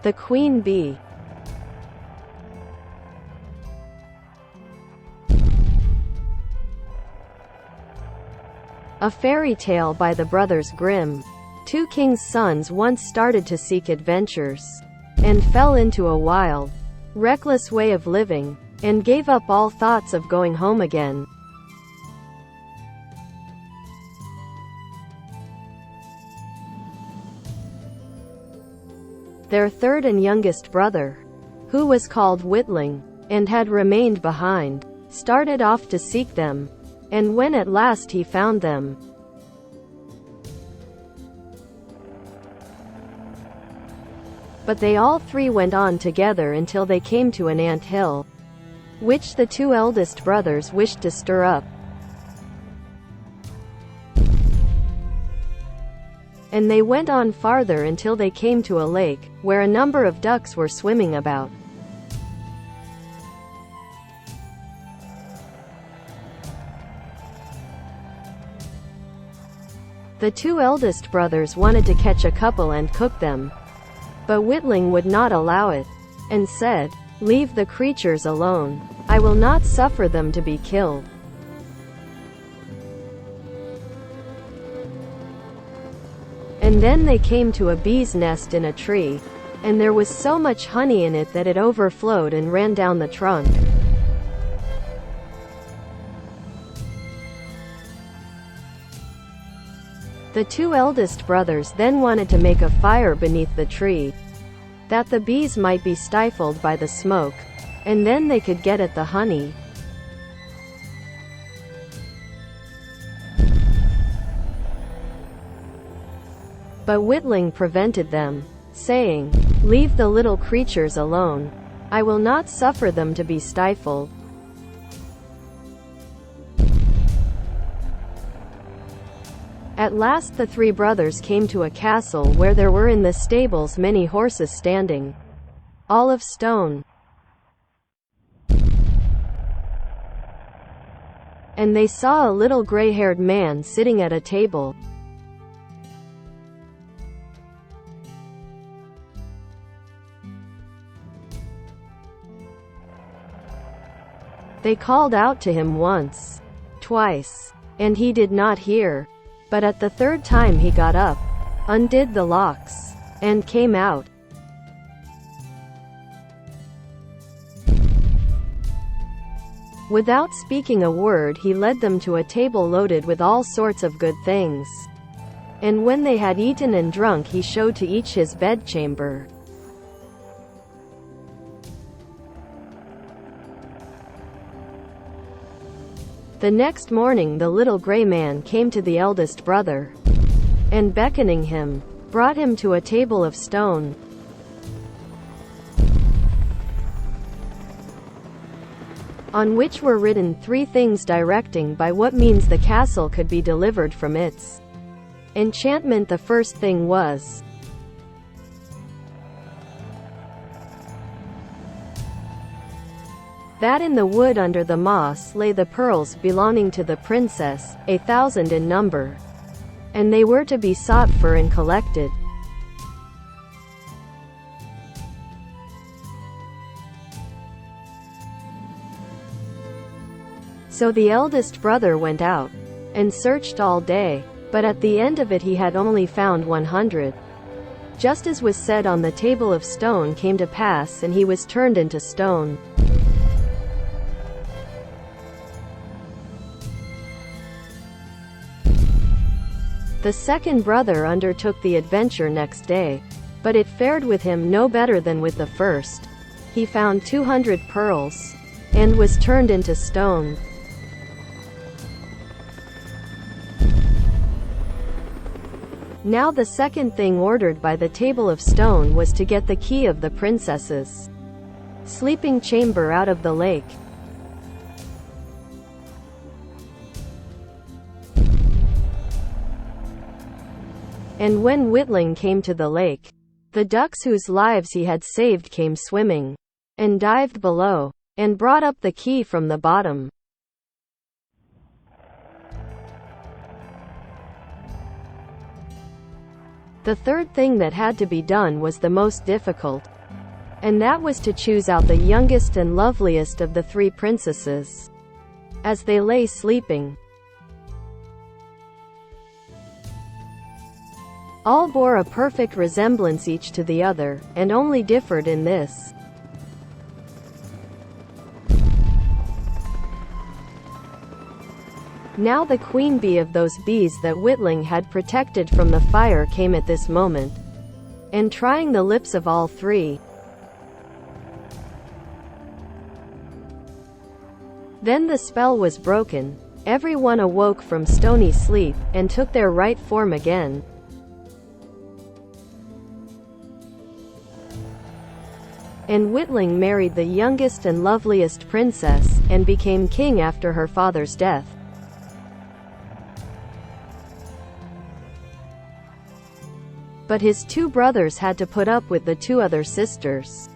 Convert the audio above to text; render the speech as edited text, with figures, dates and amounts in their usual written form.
The Queen Bee. A fairy tale by the Brothers Grimm. Two kings' sons once started to seek adventures, and fell into a wild, reckless way of living, and gave up all thoughts of going home again. Their third and youngest brother, who was called Witling, and had remained behind, started off to seek them, and when at last he found them, but they all three went on together until they came to an ant hill, which the two eldest brothers wished to stir up. And they went on farther until they came to a lake, where a number of ducks were swimming about. The two eldest brothers wanted to catch a couple and cook them, but Witling would not allow it, and said, "Leave the creatures alone. I will not suffer them to be killed." And then they came to a bee's nest in a tree, and there was so much honey in it that it overflowed and ran down the trunk. The two eldest brothers then wanted to make a fire beneath the tree, that the bees might be stifled by the smoke, and then they could get at the honey. But Witling prevented them, saying, "Leave the little creatures alone. I will not suffer them to be stifled." At last the three brothers came to a castle where there were in the stables many horses standing, all of stone. And they saw a little gray-haired man sitting at a table. They called out to him once, twice, and he did not hear. But at the third time he got up, undid the locks, and came out. Without speaking a word he led them to a table loaded with all sorts of good things. And when they had eaten and drunk he showed to each his bedchamber. The next morning the little gray man came to the eldest brother, and beckoning him, brought him to a table of stone. On which were written 3 things directing by what means the castle could be delivered from its enchantment. The first thing was, that in the wood under the moss lay the pearls belonging to the princess, 1,000 in number, and they were to be sought for and collected. So the eldest brother went out, and searched all day, but at the end of it he had only found 100. Just as was said on the table of stone came to pass, and he was turned into stone. The second brother undertook the adventure next day, but it fared with him no better than with the first. He found 200 pearls, and was turned into stone. Now the second thing ordered by the table of stone was to get the key of the princess's sleeping chamber out of the lake. And when Witling came to the lake, the ducks whose lives he had saved came swimming, and dived below, and brought up the key from the bottom. The third thing that had to be done was the most difficult, and that was to choose out the youngest and loveliest of the three princesses. As they lay sleeping, all bore a perfect resemblance each to the other, and only differed in this: now the queen bee of those bees that Witling had protected from the fire came at this moment, and trying the lips of all three. Then the spell was broken. Everyone awoke from stony sleep, and took their right form again. And Witling married the youngest and loveliest princess, and became king after her father's death. But his two brothers had to put up with the two other sisters.